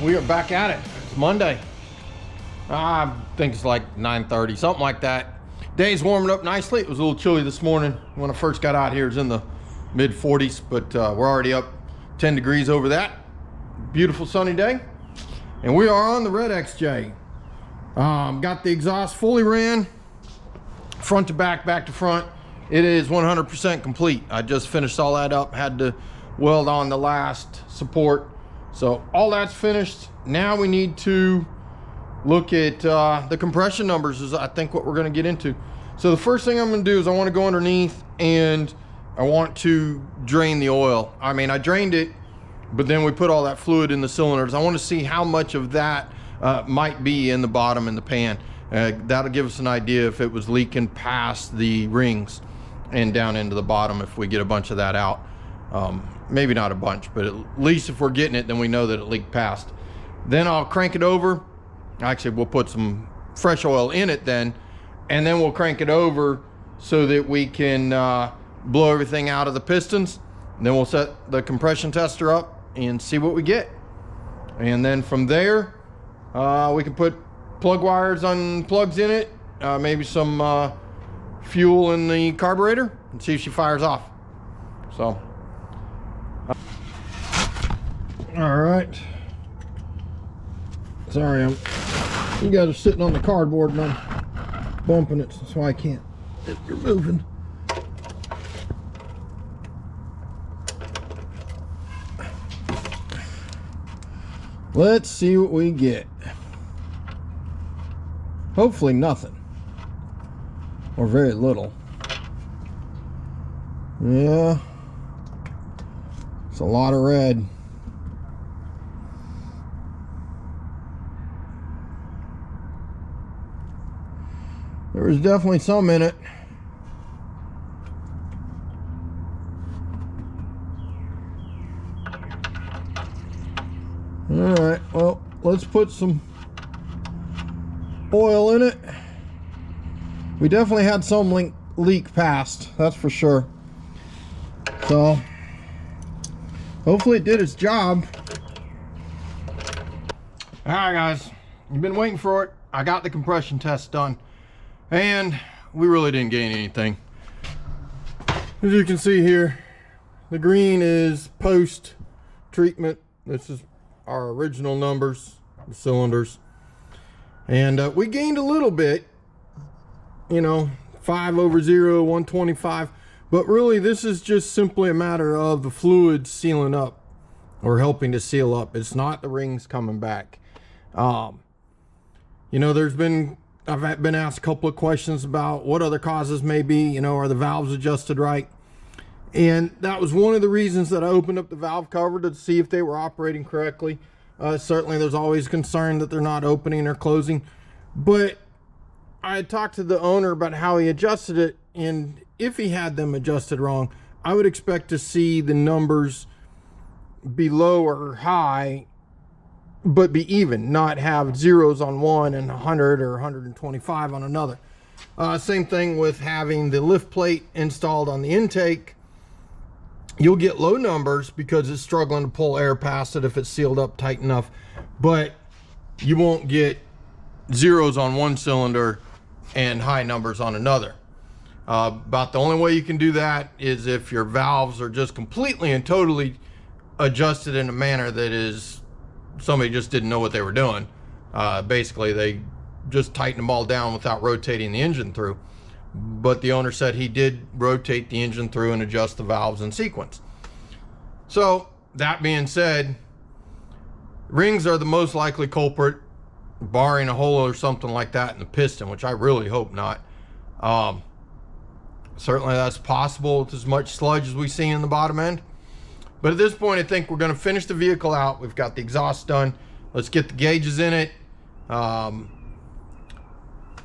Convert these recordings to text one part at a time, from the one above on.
we are back at it. It's Monday. I think it's like 9:30, something like that. Day's warming up nicely. It was a little chilly this morning. When I first got out here, it was in the mid 40s, but we're already up 10 degrees over that. Beautiful sunny day. And we are on the Red XJ. Got the exhaust fully ran, front to back, back to front. It is 100% complete. I just finished all that up, had to weld on the last support. So all that's finished. Now we need to look at the compression numbers is I think what we're gonna get into. So the first thing I'm gonna do is I wanna go underneath and I want to drain the oil. I mean, I drained it, but then we put all that fluid in the cylinders. I wanna see how much of that might be in the bottom in the pan. That'll give us an idea if it was leaking past the rings and down into the bottom if we get a bunch of that out. Maybe not a bunch, but at least if we're getting it, then we know that it leaked past. Then I'll crank it over. Actually, we'll put some fresh oil in it then, and then we'll crank it over so that we can blow everything out of the pistons. And then we'll set the compression tester up and see what we get. And then from there, we can put plug wires on plugs in it, maybe some fuel in the carburetor, and see if she fires off. So, all right. Sorry, you guys are sitting on the cardboard and I'm bumping it, so that's why I can't. You're moving. Let's see what we get. Hopefully nothing. Or very little. Yeah. It's a lot of red. There was definitely some in it. All right, well, let's put some oil in it. We definitely had some leak past, that's for sure. So hopefully it did its job. All right, guys, you've been waiting for it. I got the compression test done, and we really didn't gain anything. As you can see here, the green is post treatment. This is our original numbers, the cylinders, and we gained a little bit, you know, 5/0, 125, but really this is just simply a matter of the fluid sealing up or helping to seal up. It's not the rings coming back. You know, I've been asked a couple of questions about what other causes may be, you know, are the valves adjusted right? And that was one of the reasons that I opened up the valve cover to see if they were operating correctly. Certainly there's always concern that they're not opening or closing, but I had talked to the owner about how he adjusted it, and if he had them adjusted wrong, I would expect to see the numbers be low or high, but be even, not have zeros on one and 100 or 125 on another. Same thing with having the lift plate installed on the intake. You'll get low numbers because it's struggling to pull air past it if it's sealed up tight enough, but you won't get zeros on one cylinder and high numbers on another. About the only way you can do that is if your valves are just completely and totally adjusted in a manner that is somebody just didn't know what they were doing. Basically they just tightened them all down without rotating the engine through. But the owner said he did rotate the engine through and adjust the valves in sequence. So that being said, rings are the most likely culprit, barring a hole or something like that in the piston, which I really hope not. Certainly that's possible with as much sludge as we see in the bottom end. But at this point, I think we're going to finish the vehicle out. We've got the exhaust done. Let's get the gauges in it.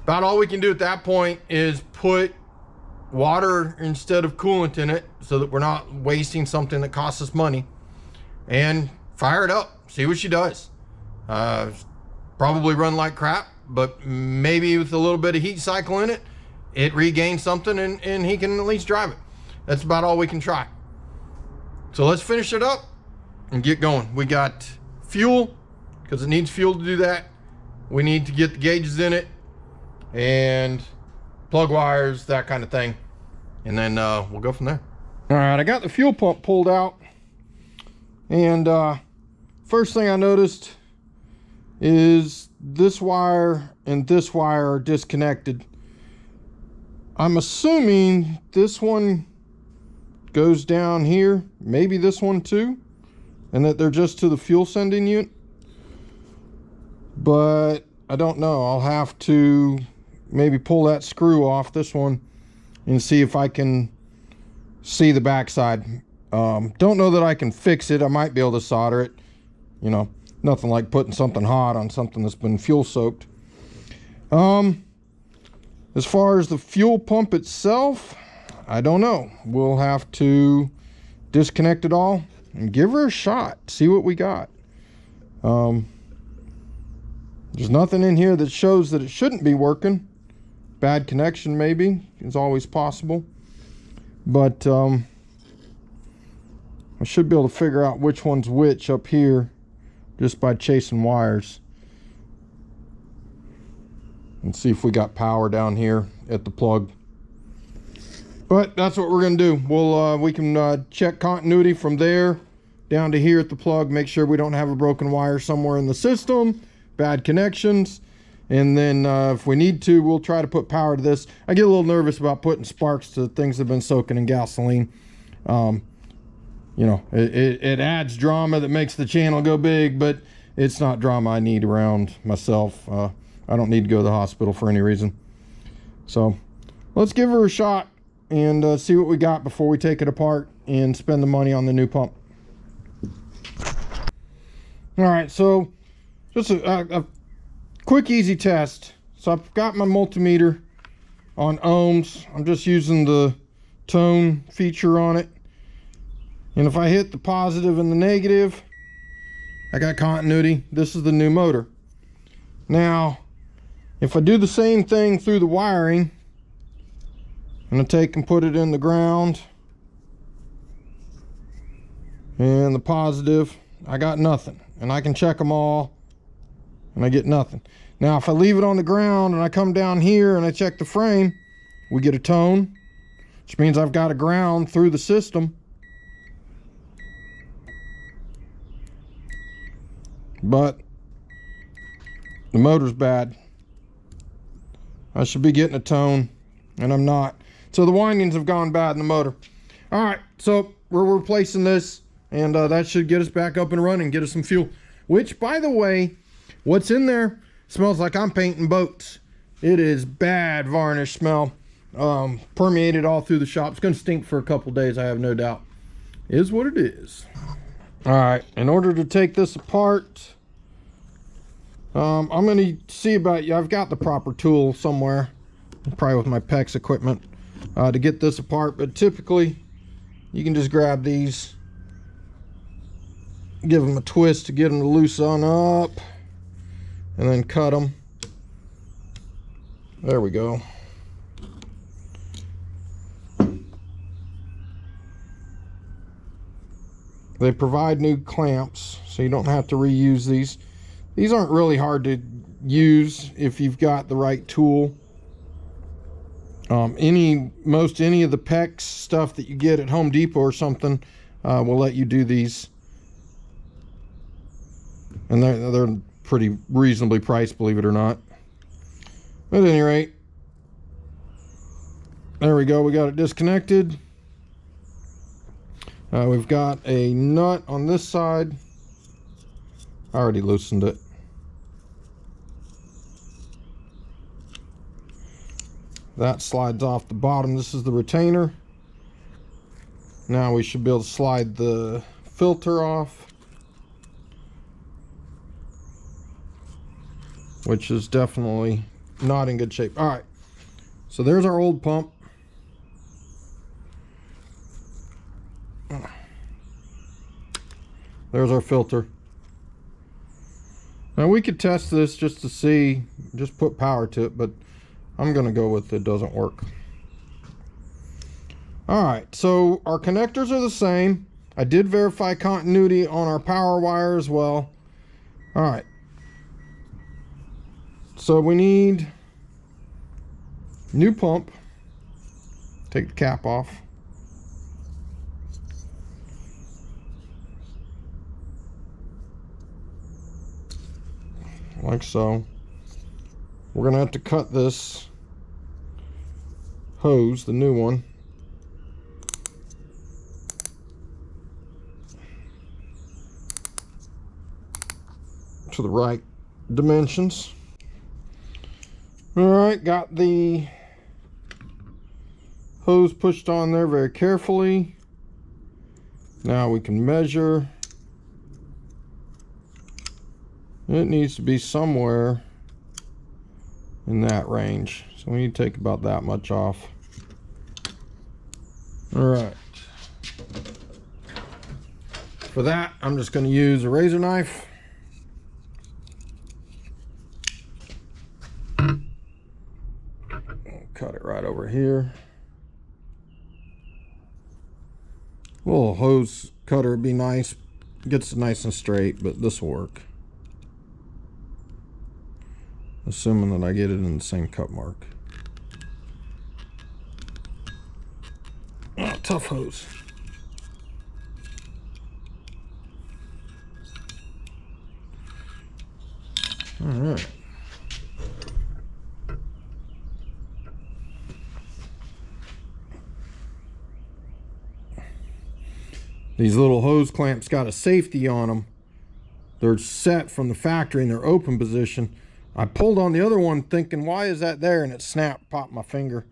About all we can do at that point is put water instead of coolant in it so that we're not wasting something that costs us money, and fire it up, see what she does. Probably run like crap, but maybe with a little bit of heat cycle in it, it regains something and he can at least drive it. That's about all we can try. So let's finish it up and get going. We got fuel, because it needs fuel to do that. We need to get the gauges in it and plug wires, that kind of thing. And then we'll go from there. All right, I got the fuel pump pulled out. And first thing I noticed is this wire and this wire are disconnected. I'm assuming this one goes down here, maybe this one too, and that they're just to the fuel sending unit. But I don't know. I'll have to maybe pull that screw off this one and see if I can see the backside. Don't know that I can fix it. I might be able to solder it. You know, nothing like putting something hot on something that's been fuel soaked. As far as the fuel pump itself, I don't know. We'll have to disconnect it all and give her a shot. See what we got. There's nothing in here that shows that it shouldn't be working. Bad connection maybe is always possible. But I should be able to figure out which one's which up here just by chasing wires. And see if we got power down here at the plug. But that's what we're gonna do. We can check continuity from there down to here at the plug, make sure we don't have a broken wire somewhere in the system, bad connections. And then if we need to, we'll try to put power to this. I get a little nervous about putting sparks to things that have been soaking in gasoline. You know, it adds drama that makes the channel go big, but it's not drama I need around myself. I don't need to go to the hospital for any reason. So let's give her a shot and see what we got before we take it apart and spend the money on the new pump. All right, so just a quick, easy test. So I've got my multimeter on ohms. I'm just using the tone feature on it. And if I hit the positive and the negative, I got continuity. This is the new motor. Now, if I do the same thing through the wiring, I'm going to take and put it in the ground and the positive, I got nothing. And I can check them all and I get nothing. Now if I leave it on the ground and I come down here and I check the frame, we get a tone, which means I've got a ground through the system. But the motor's bad. I should be getting a tone and I'm not. So the windings have gone bad in the motor. All right, so we're replacing this and that should get us back up and running, get us some fuel. Which, by the way, what's in there smells like I'm painting boats. It is bad varnish smell. Permeated all through the shop. It's gonna stink for a couple days, I have no doubt. Is what it is. All right, in order to take this apart, I'm gonna see about you. I've got the proper tool somewhere, probably with my PEX equipment, to get this apart. But typically, you can just grab these, give them a twist to get them to loosen up, and then cut them. There we go. They provide new clamps, so you don't have to reuse these. These aren't really hard to use if you've got the right tool. Any of the PEX stuff that you get at Home Depot or something will let you do these. And they're pretty reasonably priced, believe it or not. But at any rate, there we go. We got it disconnected. We've got a nut on this side. I already loosened it. That slides off the bottom. This is the retainer. Now we should be able to slide the filter off, which is definitely not in good shape. All right, so there's our old pump. There's our filter. Now we could test this just to see, just put power to it, but I'm gonna go with it doesn't work. All right, so our connectors are the same. I did verify continuity on our power wire as well. All right, so we need new pump. Take the cap off. Like so. We're gonna have to cut this hose, the new one, to the right dimensions. All right, got the hose pushed on there very carefully. Now we can measure. It needs to be somewhere in that range, so we need to take about that much off. All right, for that I'm just going to use a razor knife. Cut it right over here. A little hose cutter would be nice, gets it nice and straight, but this will work, assuming that I get it in the same cut mark. Oh, tough hose. All right. These little hose clamps got a safety on them. They're set from the factory in their open position. I pulled on the other one thinking, why is that there? And it snapped, popped my finger.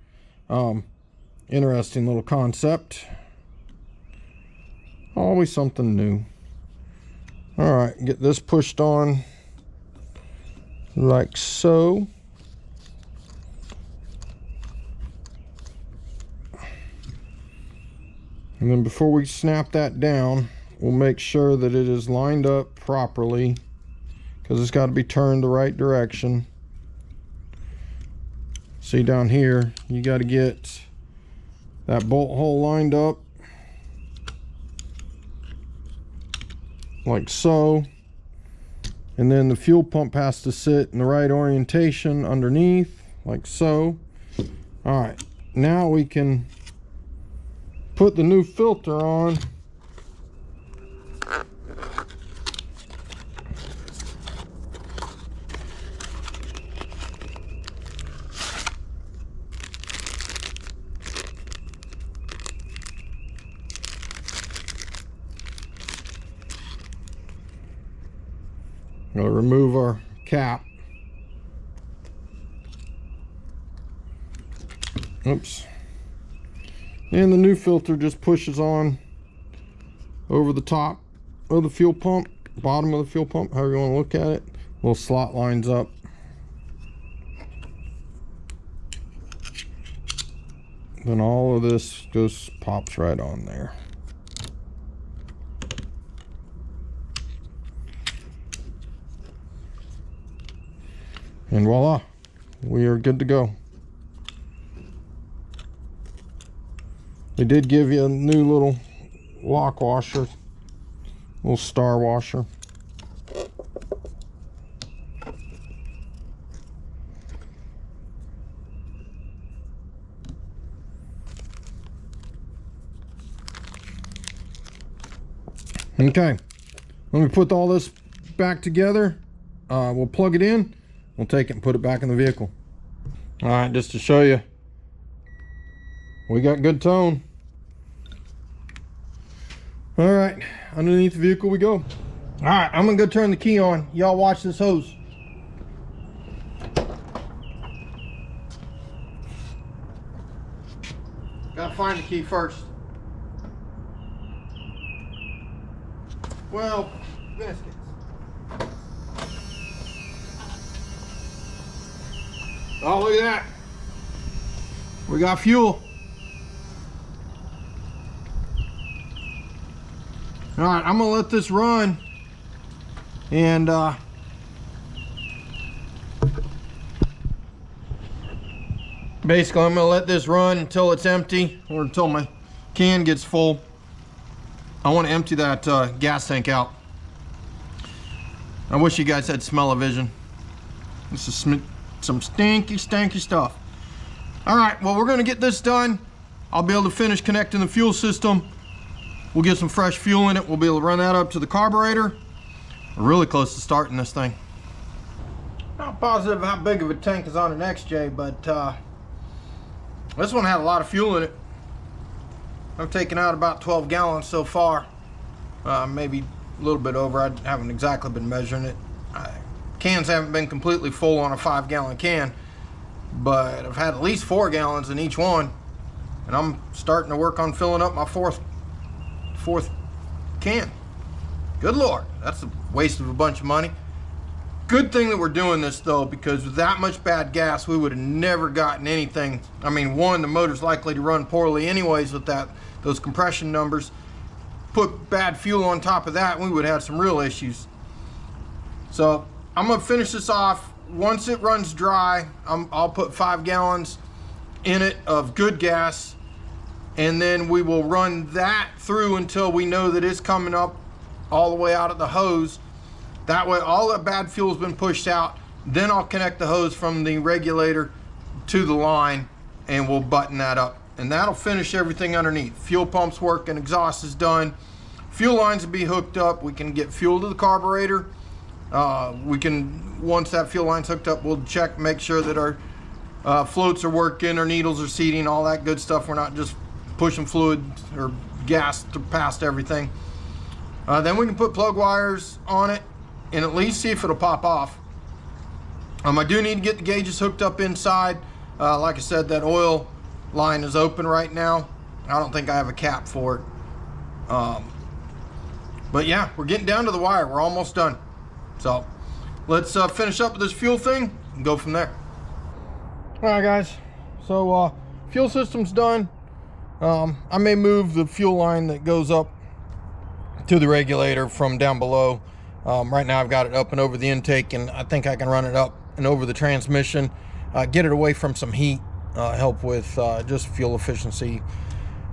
Interesting little concept. Always something new. All right, get this pushed on like so. And then before we snap that down, we'll make sure that it is lined up properly, because it's got to be turned the right direction. See down here, you got to get that bolt hole lined up like so. And then the fuel pump has to sit in the right orientation underneath, like so. All right, now we can put the new filter on. I'm going to remove our cap. Oops. And the new filter just pushes on over the top of the fuel pump, bottom of the fuel pump, however you want to look at it. Little slot lines up. Then all of this just pops right on there. And voila, we are good to go. They did give you a new little lock washer, little star washer. Okay, let me put all this back together. We'll plug it in. We'll take it and put it back in the vehicle. All right, just to show you, we got good tone. All right, underneath the vehicle we go. All right, I'm gonna go turn the key on. Y'all watch this hose. Gotta find the key first. Well, biscuits. Oh, look at that. We got fuel. All right, I'm gonna let this run, and basically I'm gonna let this run until it's empty, or until my can gets full. I want to empty that gas tank out. I wish you guys had smell-o-vision. This is some stinky stuff. All right, well, we're gonna get this done. I'll be able to finish connecting the fuel system. We'll get some fresh fuel in it. We'll be able to run that up to the carburetor. We're really close to starting this thing. Not positive how big of a tank is on an XJ, but this one had a lot of fuel in it. I've taken out about 12 gallons so far. Maybe a little bit over. I haven't exactly been measuring it. Cans haven't been completely full on a 5-gallon can, but I've had at least 4 gallons in each one, and I'm starting to work on filling up my fourth can. Good Lord, that's a waste of a bunch of money. Good thing that we're doing this though, because with that much bad gas, we would have never gotten anything. I mean, one, the motor's likely to run poorly anyways with those compression numbers. Put bad fuel on top of that, we would have some real issues. So I'm gonna finish this off. Once it runs dry, I'll put 5 gallons in it of good gas, and then we will run that through until we know that it's coming up all the way out of the hose. That way all that bad fuel has been pushed out. Then I'll connect the hose from the regulator to the line, and we'll button that up, and that'll finish everything underneath. Fuel pump's working, exhaust is done, fuel lines will be hooked up. We can get fuel to the carburetor. Once that fuel line's hooked up, we'll check, make sure that our floats are working, our needles are seating, all that good stuff. We're not just pushing fluid or gas past everything. Then we can put plug wires on it and at least see if it'll pop off. I do need to get the gauges hooked up inside. Like I said, that oil line is open right now. I don't think I have a cap for it. But yeah, we're getting down to the wire. We're almost done. So let's finish up with this fuel thing and go from there. All right, guys. So fuel system's done. I may move the fuel line that goes up to the regulator from down below. Right now I've got it up and over the intake, and I think I can run it up and over the transmission, get it away from some heat, help with just fuel efficiency,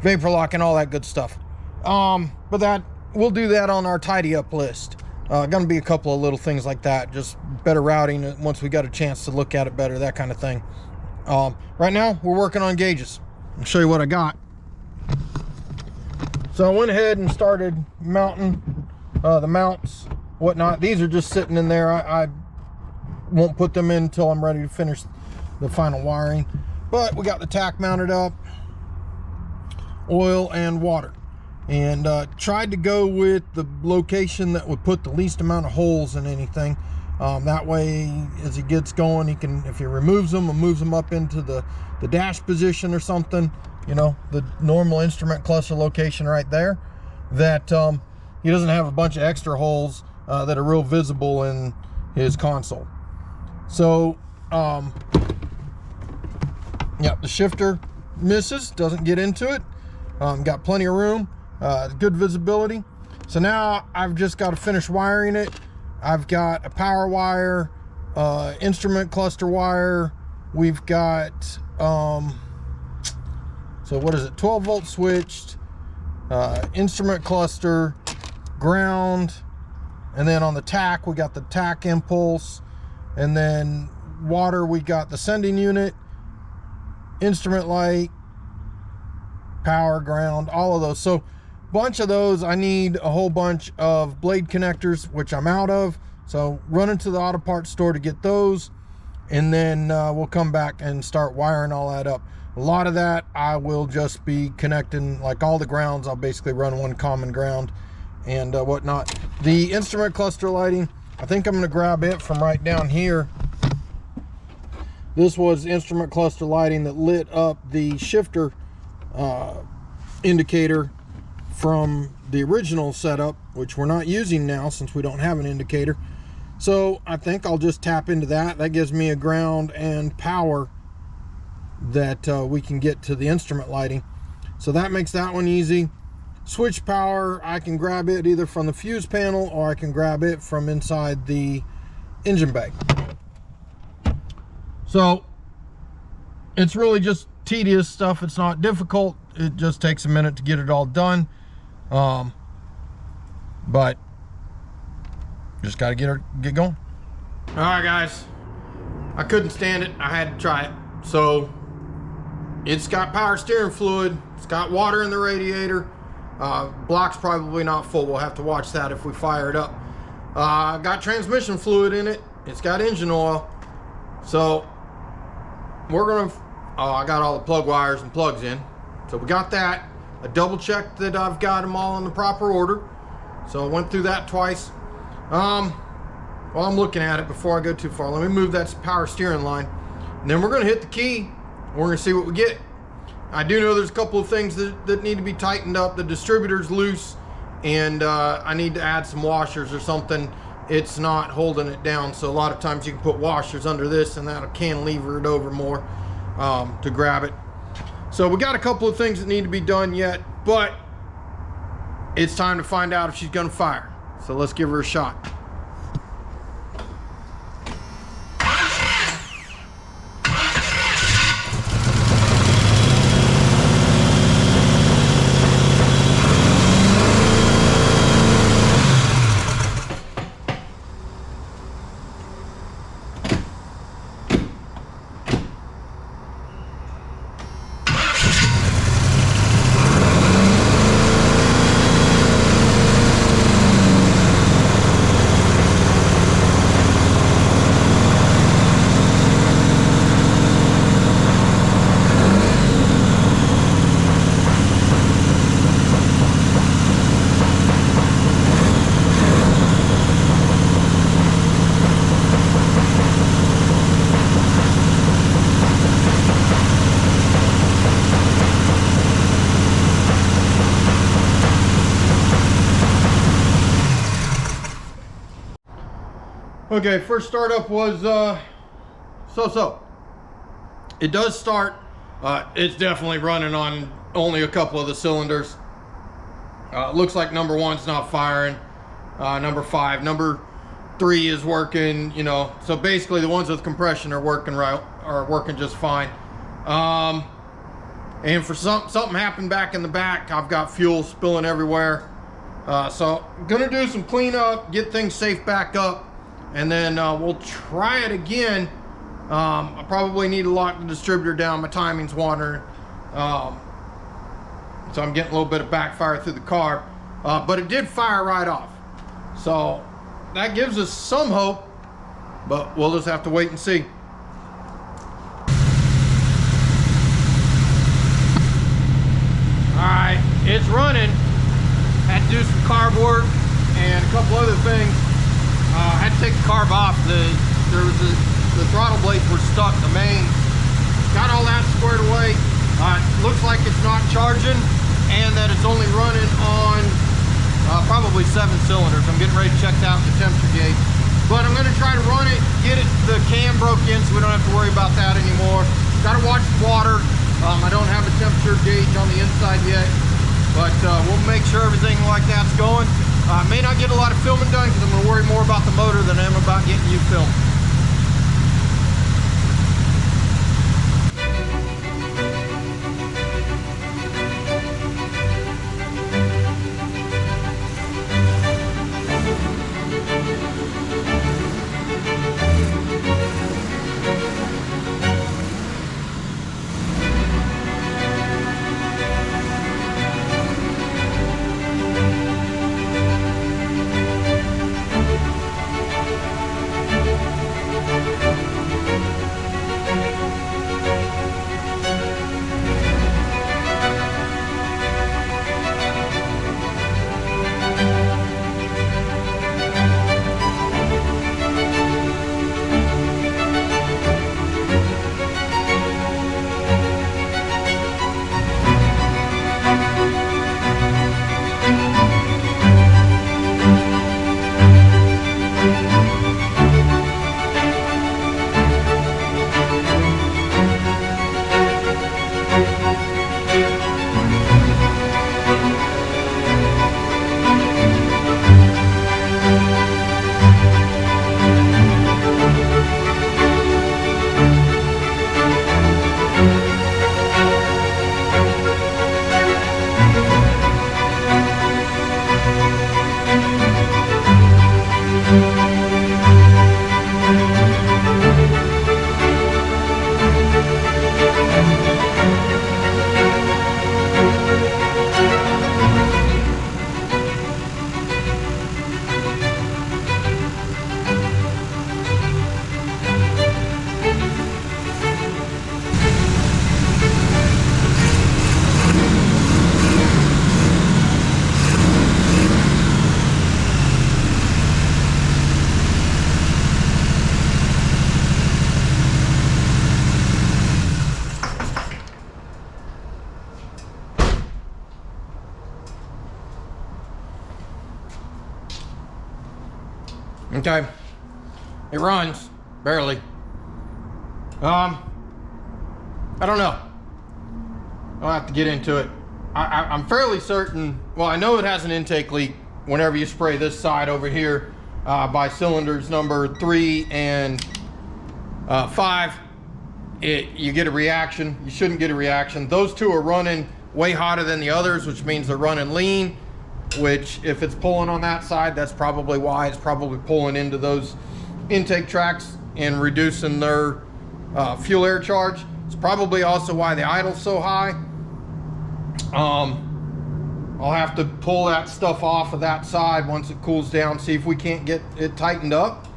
vapor lock, and all that good stuff. But we'll do that on our tidy up list. Gonna be a couple of little things like that, just better routing once we got a chance to look at it better, that kind of thing. Right now we're working on gauges. I'll show you what I got. So I went ahead and started mounting the mounts, whatnot. These are just sitting in there. I won't put them in until I'm ready to finish the final wiring. But we got the tack mounted up, oil and water, and tried to go with the location that would put the least amount of holes in anything. That way, as he gets going, he can, if he removes them and moves them up into the dash position or something, you know, the normal instrument cluster location right there, that he doesn't have a bunch of extra holes that are real visible in his console. So yeah, the shifter misses, doesn't get into it. Got plenty of room, good visibility. So now I've just got to finish wiring it. I've got a power wire, instrument cluster wire. We've got so what is it, 12 volt switched, instrument cluster, ground, and then on the tack we got the tack impulse, and then water we got the sending unit, instrument light, power, ground, all of those. So bunch of those. I need a whole bunch of blade connectors, which I'm out of, so running to the auto parts store to get those, and then we'll come back and start wiring all that up. A lot of that I will just be connecting, like all the grounds, I'll basically run one common ground and whatnot. The instrument cluster lighting, I think I'm going to grab it from right down here. This was instrument cluster lighting that lit up the shifter indicator from the original setup, which we're not using now since we don't have an indicator. So I think I'll just tap into that. That gives me a ground and power that we can get to the instrument lighting. So that makes that one easy. Switch power, I can grab it either from the fuse panel or I can grab it from inside the engine bay. So it's really just tedious stuff. It's not difficult. It just takes a minute to get it all done. But just got to get going. All right, guys, I couldn't stand it. I had to try it. So it's got power steering fluid. It's got water in the radiator. Block's probably not full. We'll have to watch that if we fire it up. Got transmission fluid in it. It's got engine oil. So we're gonna, I got all the plug wires and plugs in. So we got that. I double checked that I've got them all in the proper order. So I went through that twice. While I'm looking at it, before I go too far, let me move that power steering line. And then we're gonna hit the key. We're gonna see what we get. I do know there's a couple of things that need to be tightened up. The distributor's loose, and I need to add some washers or something. It's not holding it down. So a lot of times you can put washers under this and that'll cantilever it over more to grab it. So we got a couple of things that need to be done yet, but it's time to find out if she's gonna fire. So let's give her a shot. Okay, first startup was so-so. It does start. It's definitely running on only a couple of the cylinders. Looks like number one's not firing. Number 5, number 3 is working. You know, so basically the ones with compression are working right, are working just fine. And for something happened back in the back. I've got fuel spilling everywhere. So I'm gonna do some cleanup, get things safe back up. And then we'll try it again. I probably need to lock the distributor down. My timing's wandering. So I'm getting a little bit of backfire through the carb. But it did fire right off. So that gives us some hope. But we'll just have to wait and see. Alright, it's running. Had to do some carb work and a couple other things. I had to take the carb off. The throttle blades were stuck. The main, got all that squared away. Looks like it's not charging and that it's only running on probably 7 cylinders. I'm getting ready to check out the temperature gauge. But I'm going to try to run it, get it, the cam broke in so we don't have to worry about that anymore. Got to watch the water. I don't have a temperature gauge on the inside yet, but we'll make sure everything like that's going. I may not get a lot of filming done because I'm going to worry more about the motor than I am about getting you filmed. Okay, it runs barely. I don't know. I'll have to get into it. I'm fairly certain, well, I know it has an intake leak whenever you spray this side over here by cylinders number 3 and 5. You get a reaction. You shouldn't get a reaction. Those two are running way hotter than the others, which means they're running lean, which if it's pulling on that side, that's probably why. It's probably pulling into those intake tracks and reducing their fuel air charge. It's probably also why the idle's so high. I'll have to pull that stuff off of that side once it cools down, see if we can't get it tightened up.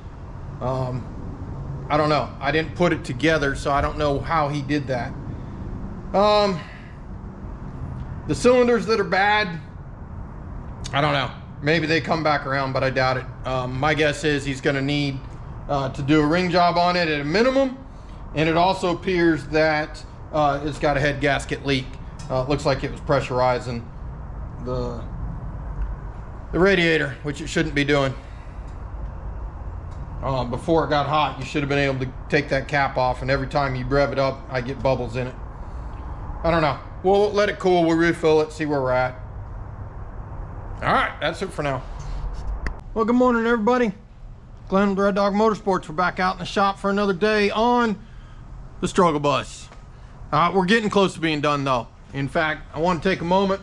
I don't know. I didn't put it together, so I don't know how he did that. The cylinders that are bad, I don't know. Maybe they come back around, but I doubt it. My guess is he's going to need to do a ring job on it at a minimum. And it also appears that it's got a head gasket leak. It looks like it was pressurizing the radiator, which it shouldn't be doing. Before it got hot, you should have been able to take that cap off, and every time you rev it up, I get bubbles in it. I don't know. We'll let it cool, we'll refill it, see where we're at. All right, that's it for now. Well, good morning, everybody. Glenn with Red Dog Motorsports. We're back out in the shop for another day on the struggle bus. We're getting close to being done, though. In fact, I want to take a moment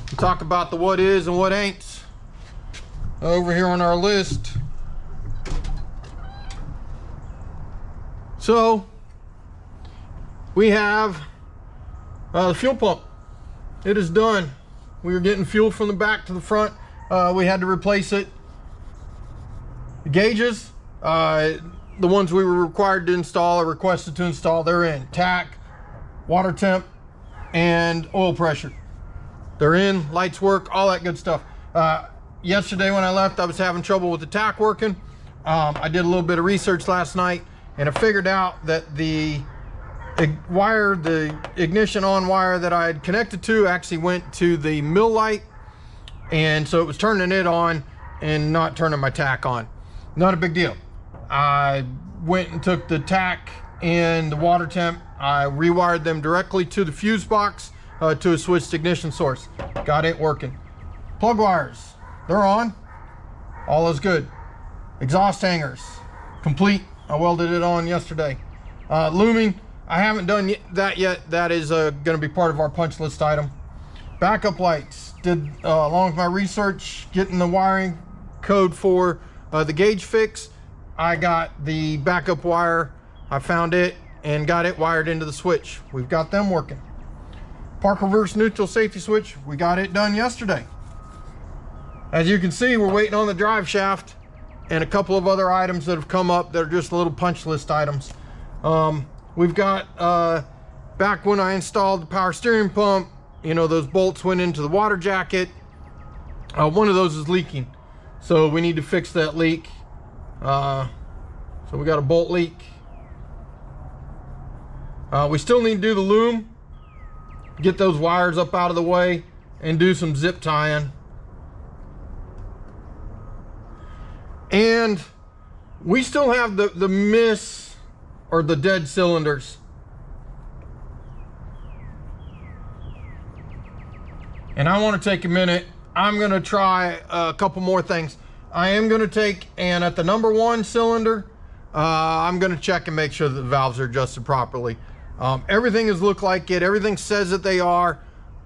to talk about the what is and what ain'ts over here on our list. So we have the fuel pump. It is done. We were getting fuel from the back to the front. We had to replace it. The gauges, the ones we were required to install or requested to install, they're in. Tack, water temp, and oil pressure. They're in, lights work, all that good stuff. Yesterday when I left, I was having trouble with the tack working. I did a little bit of research last night, and I figured out that the ignition on wire that I had connected to actually went to the mill light, and so it was turning it on and not turning my tack on. Not a big deal. I went and took the tack and the water temp. I rewired them directly to the fuse box to a switched ignition source. Got it working. Plug wires, they're on. All is good. Exhaust hangers, complete. I welded it on yesterday. Looming, I haven't done that yet. That is going to be part of our punch list item. Backup lights, did along with my research, getting the wiring code for the gauge fix. I got the backup wire. I found it and got it wired into the switch. We've got them working. Park reverse neutral safety switch, we got it done yesterday. As you can see, we're waiting on the drive shaft and a couple of other items that have come up that are just little punch list items. We've got, back when I installed the power steering pump, you know, those bolts went into the water jacket. One of those is leaking, so we need to fix that leak. So we got a bolt leak. We still need to do the loom, get those wires up out of the way, and do some zip tying. And we still have the miss or the dead cylinders. And I want to take a minute. I'm going to try a couple more things. I am going to take, and at the number 1 cylinder, I'm going to check and make sure that the valves are adjusted properly. Everything has looked like it. Everything says that they are.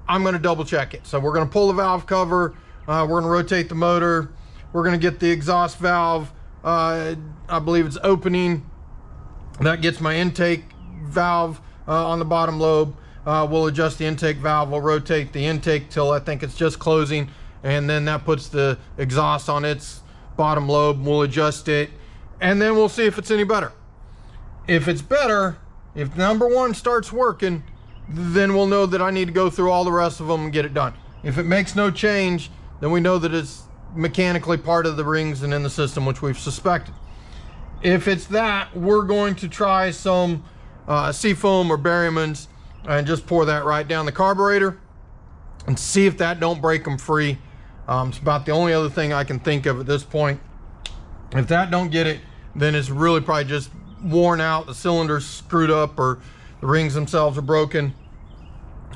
I'm going to double check it. So we're going to pull the valve cover. We're going to rotate the motor. We're going to get the exhaust valve. I believe it's opening. That gets my intake valve on the bottom lobe. We'll adjust the intake valve. We'll rotate the intake till I think it's just closing. And then that puts the exhaust on its bottom lobe. We'll adjust it. And then we'll see if it's any better. If it's better, if number 1 starts working, then we'll know that I need to go through all the rest of them and get it done. If it makes no change, then we know that it's mechanically part of the rings and in the system, which we've suspected. If it's that, we're going to try some seafoam or Berryman's and just pour that right down the carburetor and see if that don't break them free. It's about the only other thing I can think of at this point. If that don't get it, then it's really probably just worn out, the cylinder's screwed up, or the rings themselves are broken.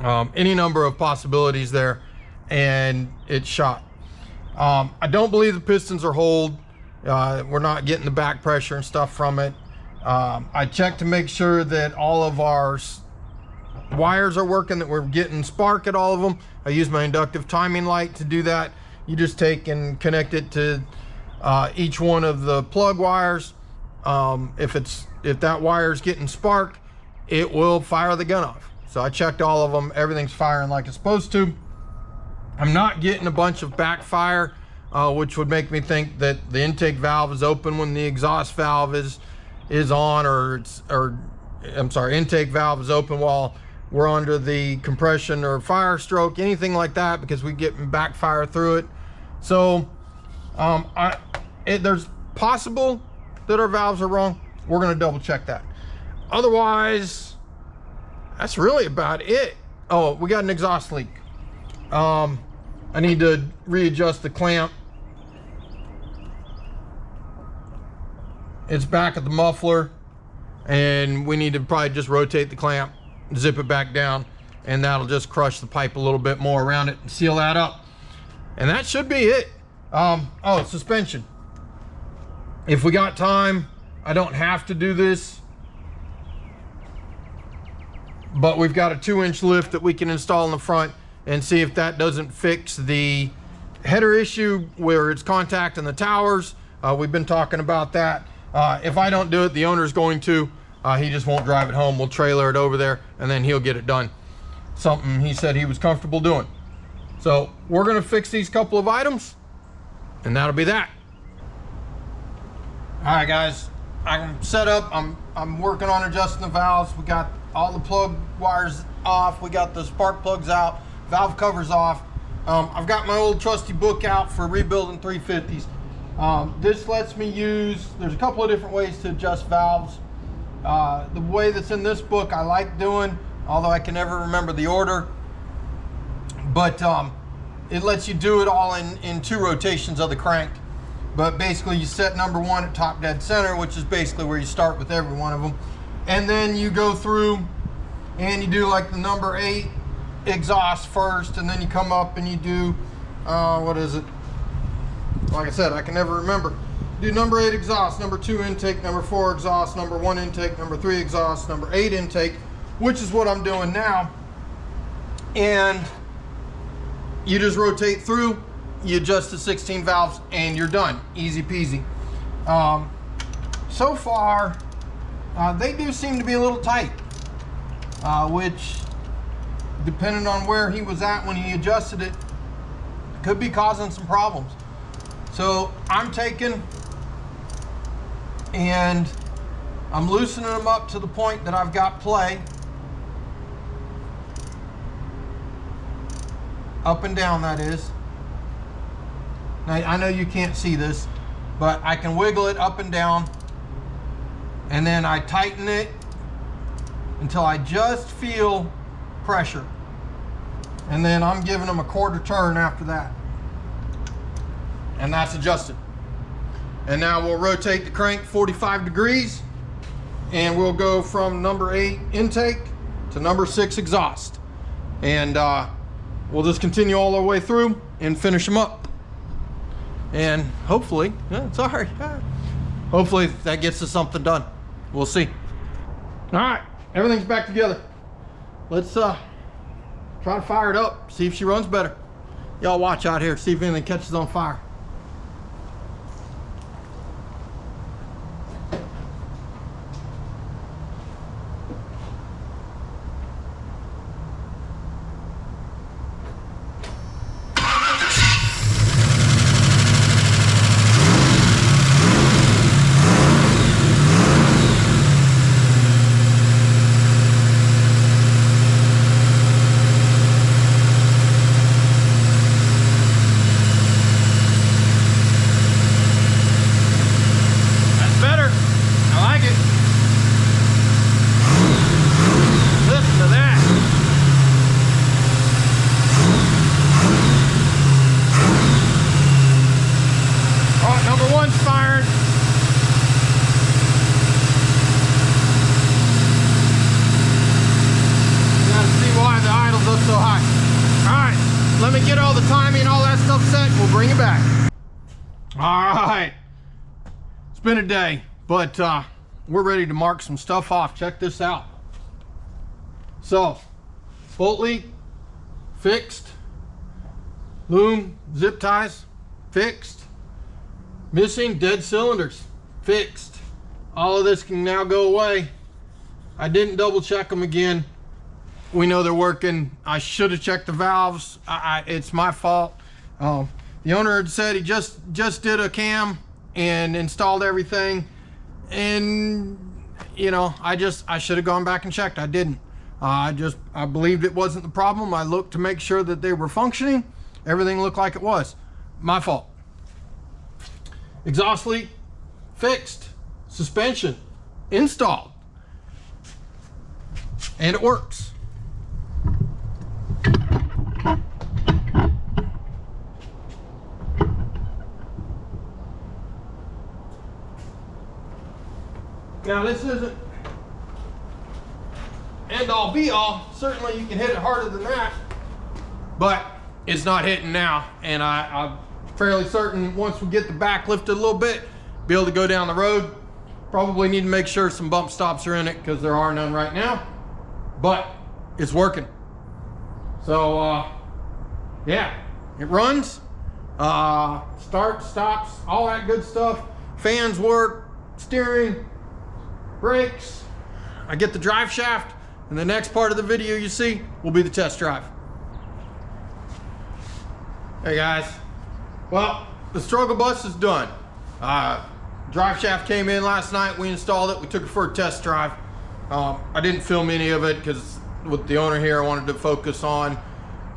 Any number of possibilities there, and it's shot. I don't believe the pistons are holed. We're not getting the back pressure and stuff from it. I checked to make sure that all of our wires are working, that we're getting spark at all of them. I use my inductive timing light to do that. You just take and connect it to each one of the plug wires. If that wire is getting spark, it will fire the gun off. So I checked all of them. Everything's firing like it's supposed to. I'm not getting a bunch of backfire, which would make me think that the intake valve is open when the exhaust valve is on, or I'm sorry, intake valve is open while we're under the compression or fire stroke, anything like that, because we get backfire through it. So there's possible that our valves are wrong. We're going to double check that. Otherwise, that's really about it. Oh, we got an exhaust leak. I need to readjust the clamp. It's back at the muffler, and we need to probably just rotate the clamp, zip it back down, and that'll just crush the pipe a little bit more around it and seal that up. And that should be it. Oh, suspension. If we got time, I don't have to do this, but we've got a 2-inch lift that we can install in the front and see if that doesn't fix the header issue where it's contacting the towers. We've been talking about that. If I don't do it, the owner's going to. He just won't drive it home. We'll trailer it over there, and then he'll get it done. Something he said he was comfortable doing. So we're gonna fix these couple of items, and that'll be that. All right, guys, I'm set up. I'm working on adjusting the valves. We got all the plug wires off. We got the spark plugs out, valve covers off. I've got my old trusty book out for rebuilding 350s. This lets me use, there's a couple of different ways to adjust valves. The way that's in this book I like doing, although I can never remember the order, but it lets you do it all in 2 rotations of the crank. But basically you set number 1 at top dead center, which is basically where you start with every one of them. And then you go through and you do like the number 8 exhaust first, and then you come up and you do, what is it? Like I said, I can never remember. Do number 8 exhaust, number 2 intake, number 4 exhaust, number 1 intake, number 3 exhaust, number 8 intake, which is what I'm doing now. And you just rotate through, you adjust the 16 valves, and you're done. Easy peasy. So far, they do seem to be a little tight, which, depending on where he was at when he adjusted it, could be causing some problems. So I'm taking and I'm loosening them up to the point that I've got play. Up and down, that is. Now, I know you can't see this, but I can wiggle it up and down, and then I tighten it until I just feel pressure. And then I'm giving them a 1/4 turn after that. And that's adjusted. And now we'll rotate the crank 45 degrees, and we'll go from number 8 intake to number 6 exhaust. And we'll just continue all the way through and finish them up. And hopefully, sorry, hopefully that gets us something done. We'll see. All right, everything's back together. Let's try to fire it up, see if she runs better. Y'all watch out here, see if anything catches on fire. bring it back. All right, it's been a day, but we're ready to mark some stuff off. Check this out. So, bolt leak fixed, loom zip ties fixed, missing dead cylinders fixed. All of this can now go away. I didn't double check them again. We know they're working. I should have checked the valves. It's my fault. The owner had said he just did a cam and installed everything, and you know, I should have gone back and checked. I didn't. I believed it wasn't the problem. I looked to make sure that they were functioning. Everything looked like it was. My fault. Exhaust leak fixed. Suspension installed, and it works. Now this isn't end all be all. Certainly you can hit it harder than that, but it's not hitting now, and I'm fairly certain once we get the back lifted a little bit, be able to go down the road. Probably need to make sure some bump stops are in it because there are none right now, but it's working. So yeah, it runs, starts, stops, all that good stuff. Fans work, steering, brakes. I get the drive shaft, and the next part of the video you see will be the test drive. Hey guys, well, the struggle bus is done. Drive shaft came in last night. We installed it. We took it for a test drive. I didn't film any of it because with the owner here, I wanted to focus on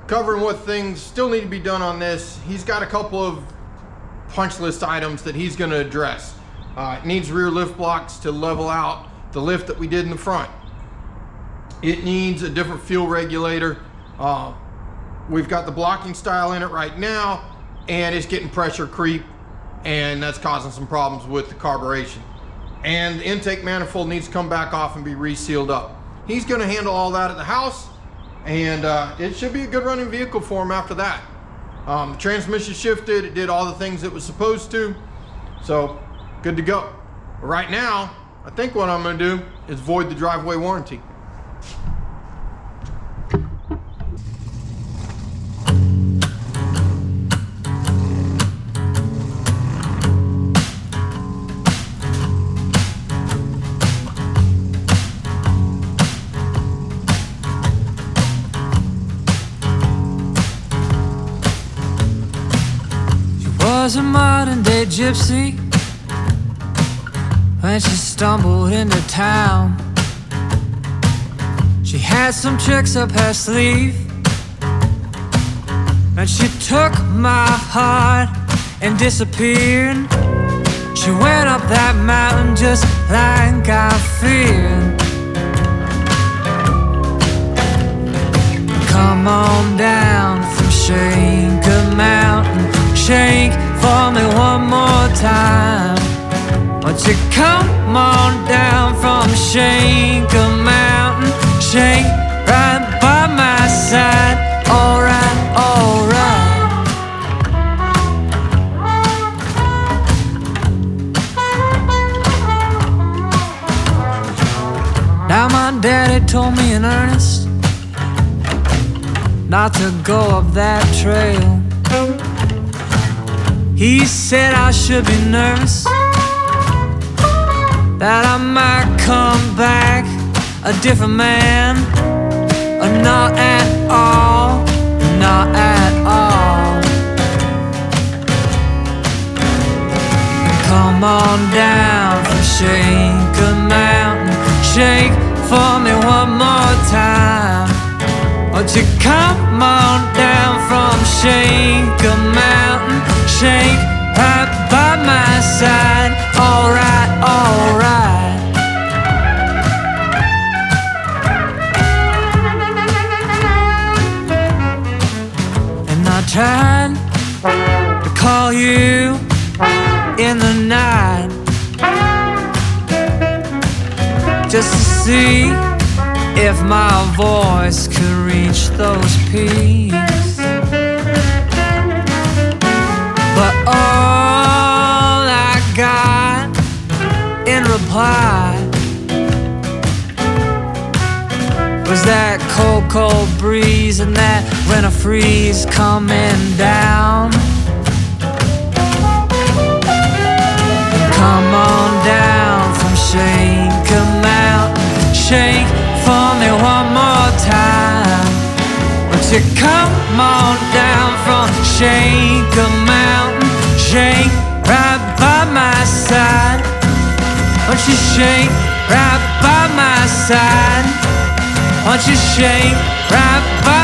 covering what things still need to be done on this. He's got a couple of punch list items that he's going to address. It needs rear lift blocks to level out the lift that we did in the front. It needs a different fuel regulator. We've got the blocking style in it right now, and it's getting pressure creep, and that's causing some problems with the carburation. And the intake manifold needs to come back off and be resealed up. He's going to handle all that at the house, and it should be a good running vehicle for him after that. The transmission shifted, it did all the things it was supposed to, so good to go. But right now, I think what I'm going to do is void the driveway warranty. Was a modern day gypsy when she stumbled into town. She had some tricks up her sleeve, and she took my heart and disappeared. She went up that mountain just like I feared. Come on down from Shaker Mountain, shake for me one more time. Won't you come on down from Shaker Mountain, shake right by my side. Alright, alright. Now my daddy told me in earnest not to go up that trail. He said I should be nervous, that I might come back a different man. Not at all, not at all. Come on down from Shaker Mountain, shake for me one more time. Won't you come on down from Shaker Mountain, shake right by my side. Alright, alright. And I tried to call you in the night just to see if my voice could reach those peaks. cold, cold breeze and that winter freeze coming down. Come on down from Shaker Mountain, shake for me one more time. Won't you come on down from Shaker Mountain, shake right by my side. Won't you shake right by my side? Won't you shake right by